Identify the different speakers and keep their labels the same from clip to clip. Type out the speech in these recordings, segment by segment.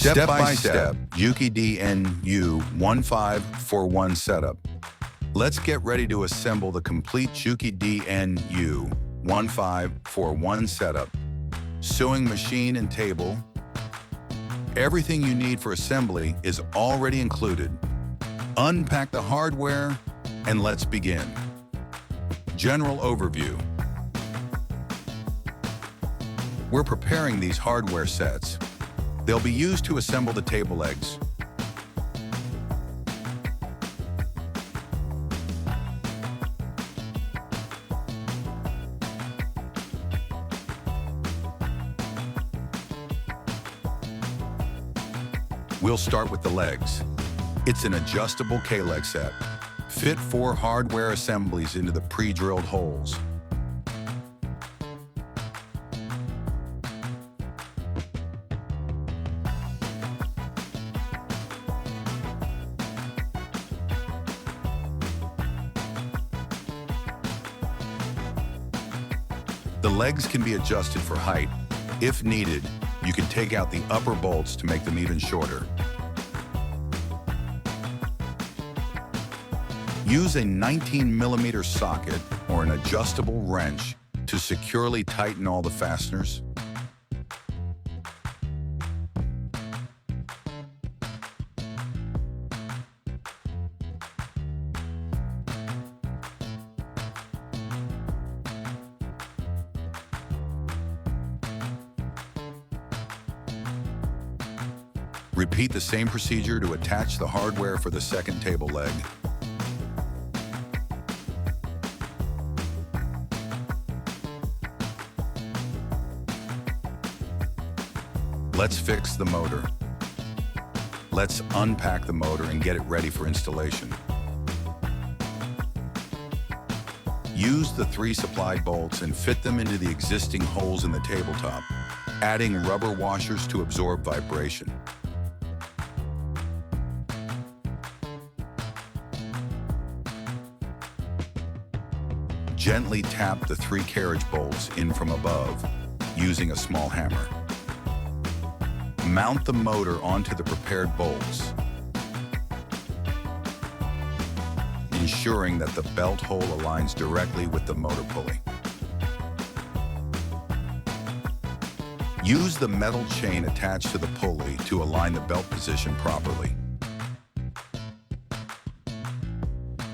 Speaker 1: Step-by-step JUKI DNU-1541 setup. Let's get ready to assemble the complete JUKI DNU-1541 setup. Sewing machine and table. Everything you need for assembly is already included. Unpack the hardware and let's begin. General overview. We're preparing these hardware sets. They'll be used to assemble the table legs. We'll start with the legs. It's an adjustable K-leg set. Fit 4 hardware assemblies into the pre-drilled holes. The legs can be adjusted for height. If needed, you can take out the upper bolts to make them even shorter. Use a 19mm socket or an adjustable wrench to securely tighten all the fasteners. Repeat the same procedure to attach the hardware for the second table leg. Let's fix the motor. Let's unpack the motor and get it ready for installation. Use the 3 supplied bolts and fit them into the existing holes in the tabletop, adding rubber washers to absorb vibration. Gently tap the 3 carriage bolts in from above using a small hammer. Mount the motor onto the prepared bolts, ensuring that the belt hole aligns directly with the motor pulley. Use the metal chain attached to the pulley to align the belt position properly.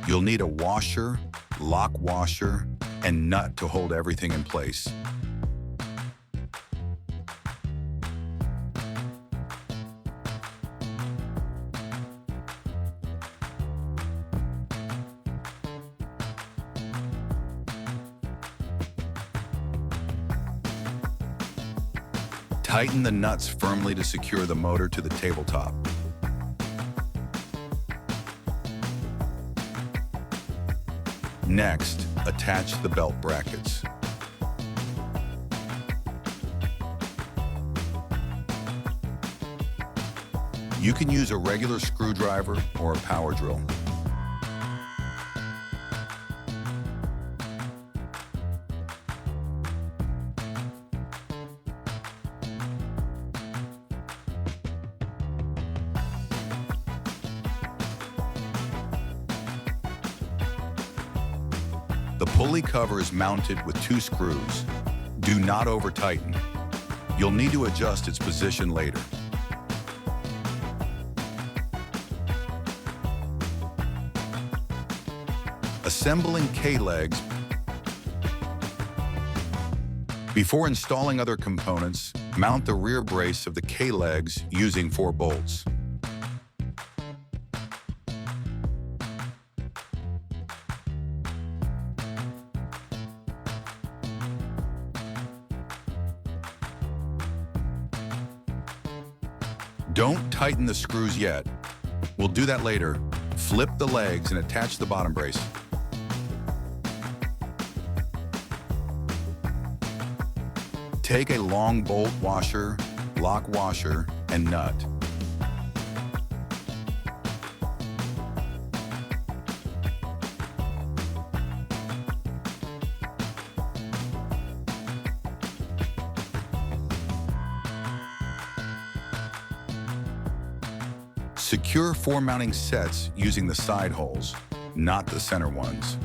Speaker 1: You'll need a washer, lock washer, and nut to hold everything in place. Tighten the nuts firmly to secure the motor to the tabletop. Next, attach the belt brackets. You can use a regular screwdriver or a power drill. The pulley cover is mounted with 2 screws. Do not over-tighten. You'll need to adjust its position later. Assembling K-legs. Before installing other components, mount the rear brace of the K-legs using 4 bolts. Don't tighten the screws yet. We'll do that later. Flip the legs and attach the bottom brace. Take a long bolt washer, lock washer, and nut. Secure 4 mounting sets using the side holes, not the center ones.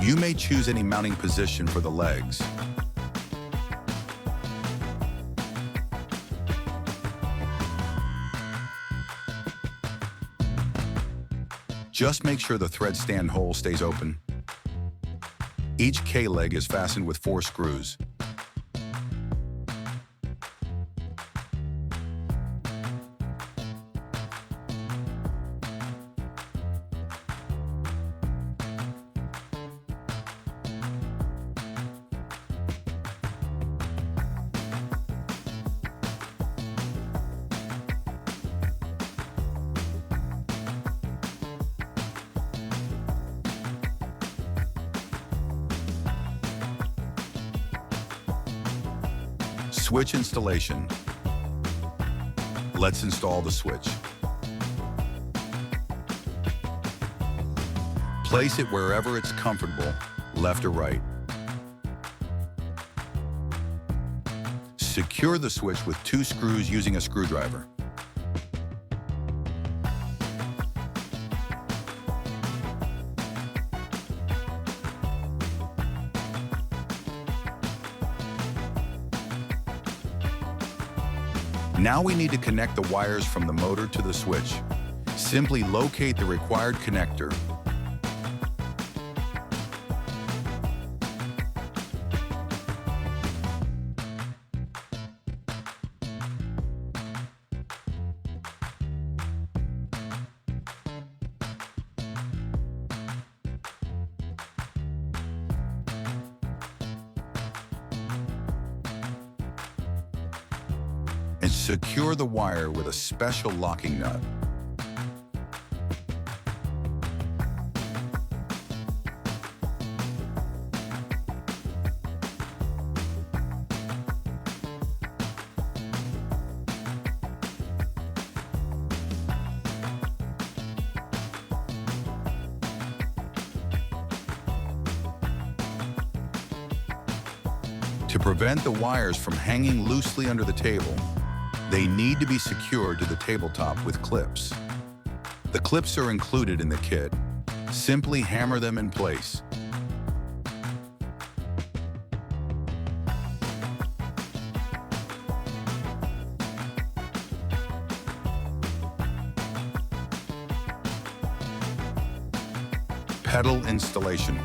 Speaker 1: You may choose any mounting position for the legs. Just make sure the thread stand hole stays open. Each K-leg is fastened with 4 screws. Switch installation. Let's install the switch. Place it wherever it's comfortable, left or right. Secure the switch with 2 screws using a screwdriver. Now we need to connect the wires from the motor to the switch. Simply locate the required connector. And secure the wire with a special locking nut. To prevent the wires from hanging loosely under the table, they need to be secured to the tabletop with clips. The clips are included in the kit. Simply hammer them in place. Pedal installation.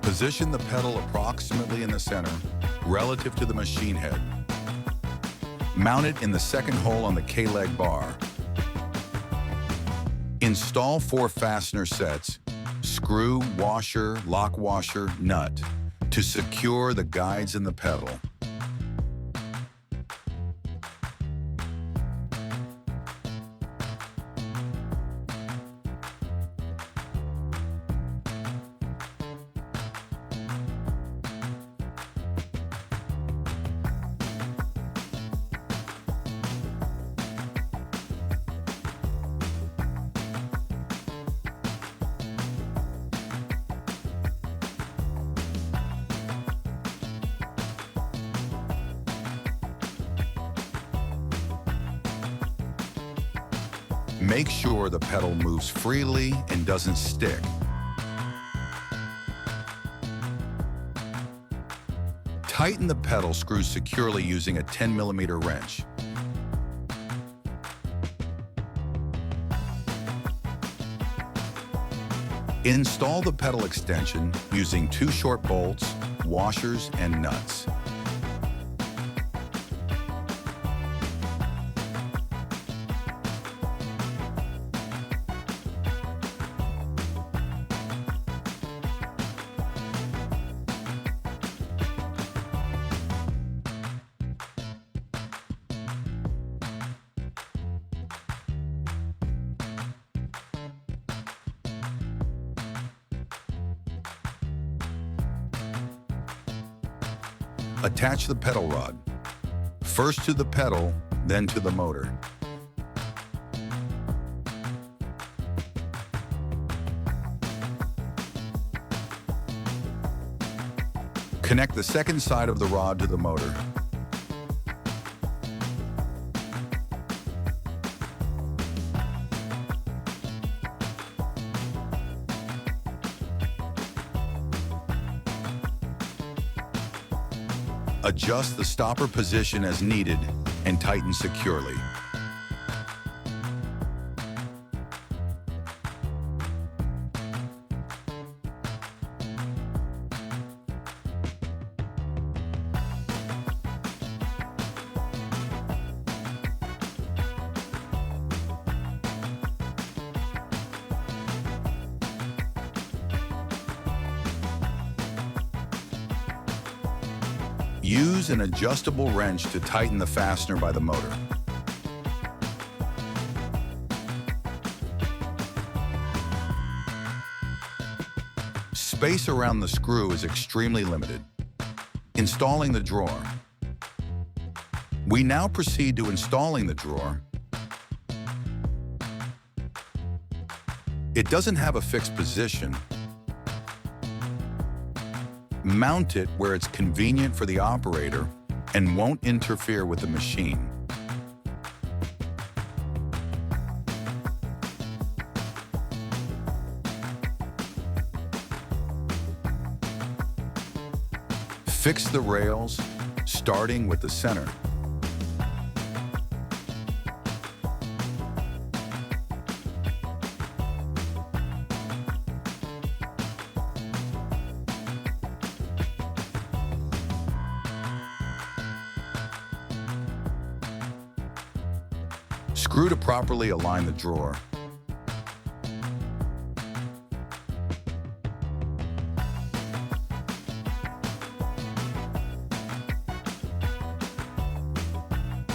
Speaker 1: Position the pedal approximately in the center, relative to the machine head. Mount it in the second hole on the K-leg bar. Install 4 fastener sets, screw, washer, lock washer, nut, to secure the guides and the pedal. Make sure the pedal moves freely and doesn't stick. Tighten the pedal screws securely using a 10mm wrench. Install the pedal extension using 2 short bolts, washers, and nuts. Attach the pedal rod. First to the pedal, then to the motor. Connect the second side of the rod to the motor. Adjust the stopper position as needed and tighten securely. Use an adjustable wrench to tighten the fastener by the motor. Space around the screw is extremely limited. Installing the drawer. We now proceed to installing the drawer. It doesn't have a fixed position. Mount it where it's convenient for the operator and won't interfere with the machine. Fix the rails, starting with the center. Screw to properly align the drawer.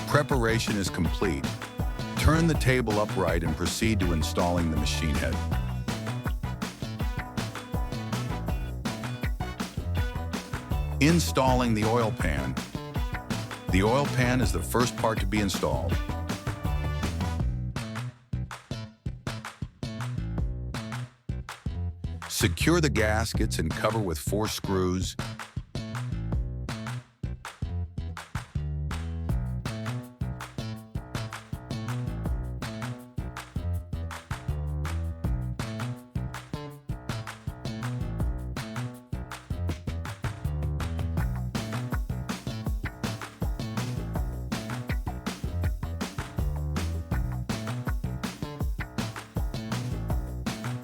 Speaker 1: Preparation is complete. Turn the table upright and proceed to installing the machine head. Installing the oil pan. The oil pan is the first part to be installed. Secure the gaskets and cover with 4 screws.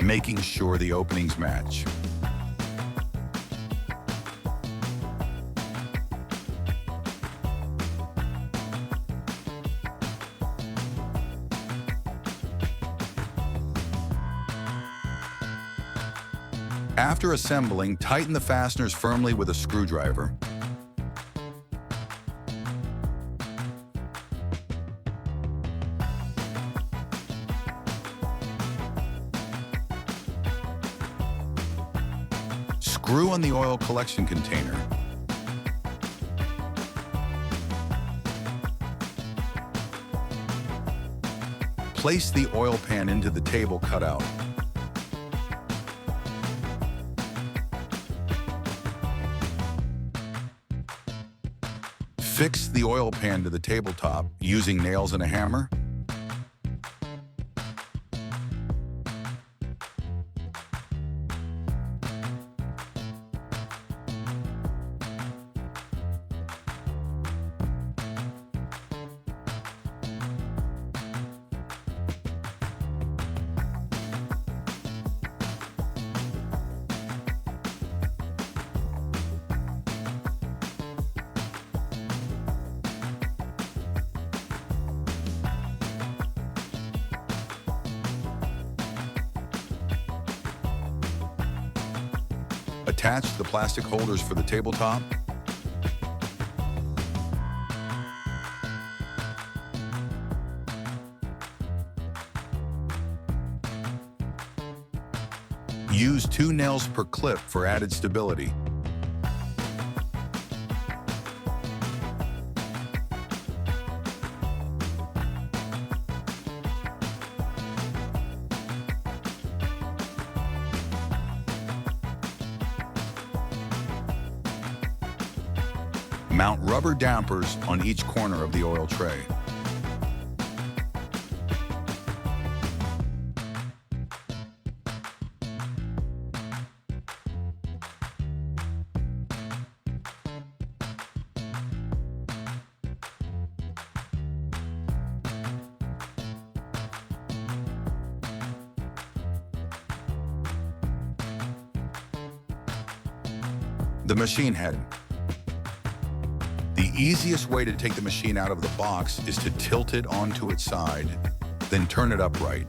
Speaker 1: Making sure the openings match. After assembling, tighten the fasteners firmly with a screwdriver. Screw on the oil collection container. Place the oil pan into the table cutout. Fix the oil pan to the tabletop using nails and a hammer. Attach the plastic holders for the tabletop. Use 2 nails per clip for added stability. Mount rubber dampers on each corner of the oil tray. The machine head. The easiest way to take the machine out of the box is to tilt it onto its side, then turn it upright.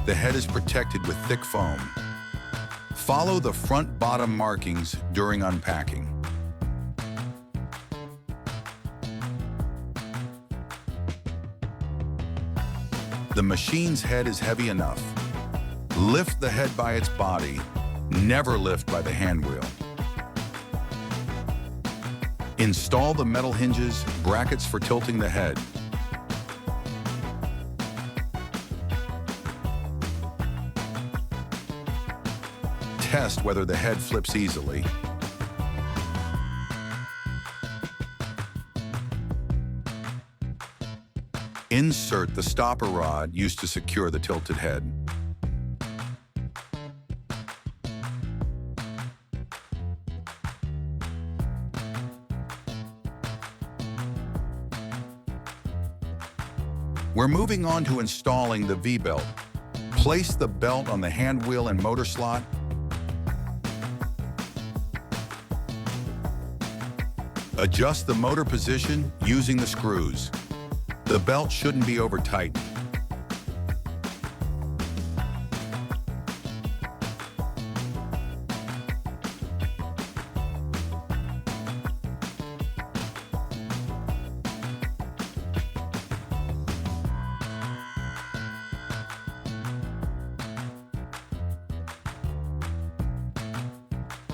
Speaker 1: The head is protected with thick foam. Follow the front-bottom markings during unpacking. The machine's head is heavy enough. Lift the head by its body, never lift by the hand wheel. Install the metal hinges, brackets for tilting the head. Test whether the head flips easily. Insert the stopper rod used to secure the tilted head. We're moving on to installing the V-belt. Place the belt on the hand wheel and motor slot. Adjust the motor position using the screws. The belt shouldn't be over-tightened.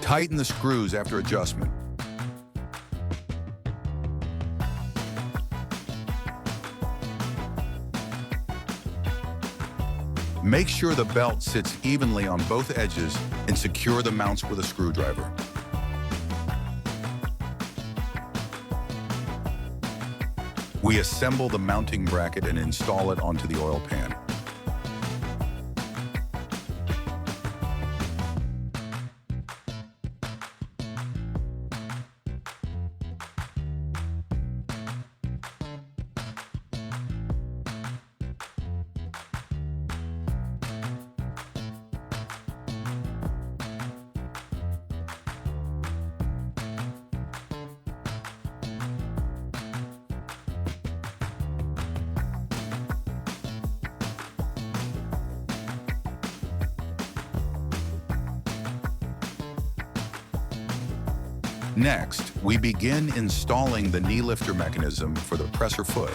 Speaker 1: Tighten the screws after adjustment. Make sure the belt sits evenly on both edges and secure the mounts with a screwdriver. We assemble the mounting bracket and install it onto the oil pan. Next, we begin installing the knee lifter mechanism for the presser foot.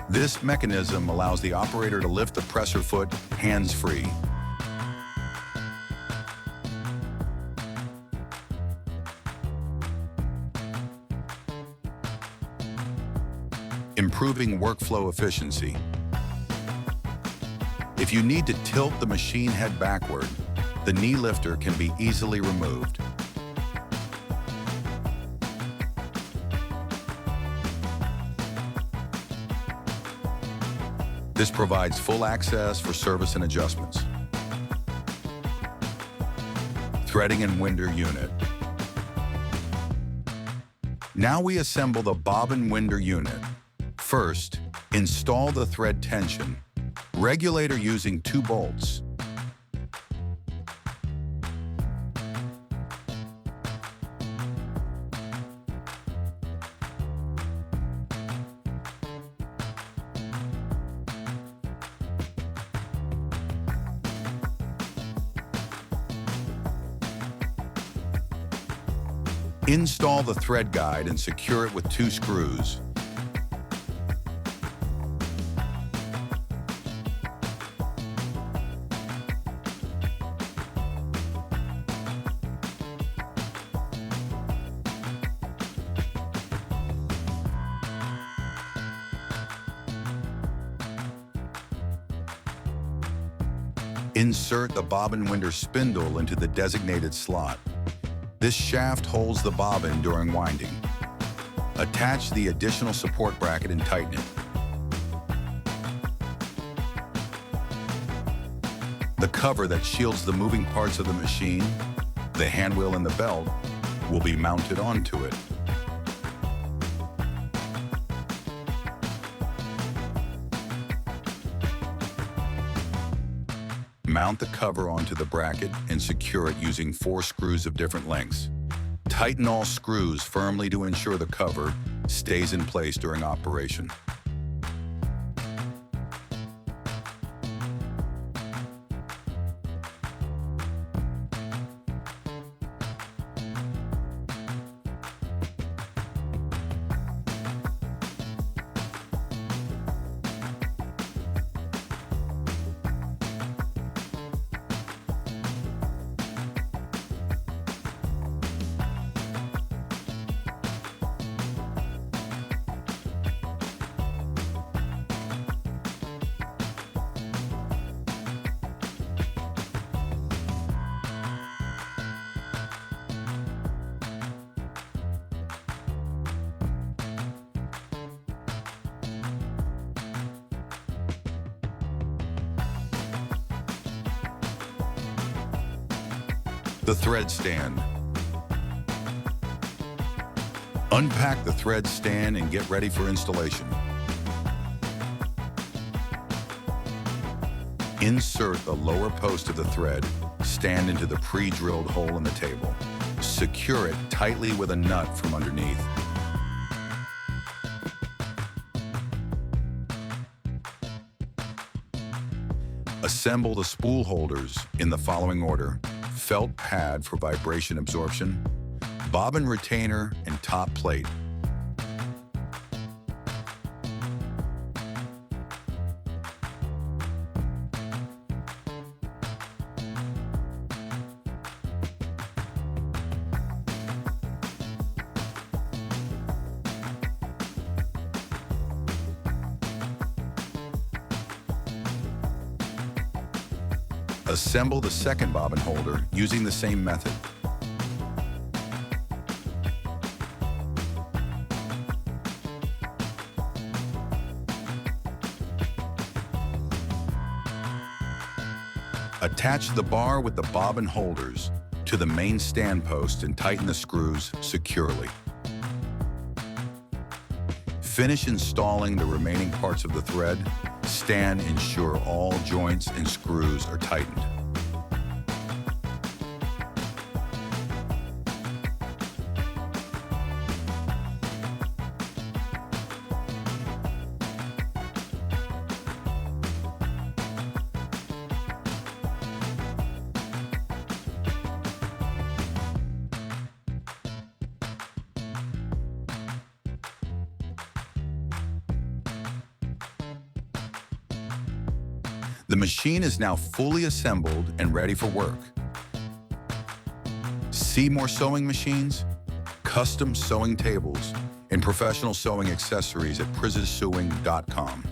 Speaker 1: This mechanism allows the operator to lift the presser foot hands-free. Improving workflow efficiency. If you need to tilt the machine head backward, the knee lifter can be easily removed. This provides full access for service and adjustments. Threading and winder unit. Now we assemble the bobbin winder unit. First, install the thread tension. Regulator using 2 bolts. Install the thread guide and secure it with 2 screws. Insert the bobbin winder spindle into the designated slot. This shaft holds the bobbin during winding. Attach the additional support bracket and tighten it. The cover that shields the moving parts of the machine, the handwheel and the belt, will be mounted onto it. Mount the cover onto the bracket and secure it using 4 screws of different lengths. Tighten all screws firmly to ensure the cover stays in place during operation. The thread stand. Unpack the thread stand and get ready for installation. Insert the lower post of the thread stand into the pre-drilled hole in the table. Secure it tightly with a nut from underneath. Assemble the spool holders in the following order: felt pad for vibration absorption, bobbin retainer, and top plate. Assemble the second bobbin holder using the same method. Attach the bar with the bobbin holders to the main stand post and tighten the screws securely. Finish installing the remaining parts of the thread. Stand, ensure all joints and screws are tightened. The machine is now fully assembled and ready for work. See more sewing machines, custom sewing tables, and professional sewing accessories at PrizesSewing.com.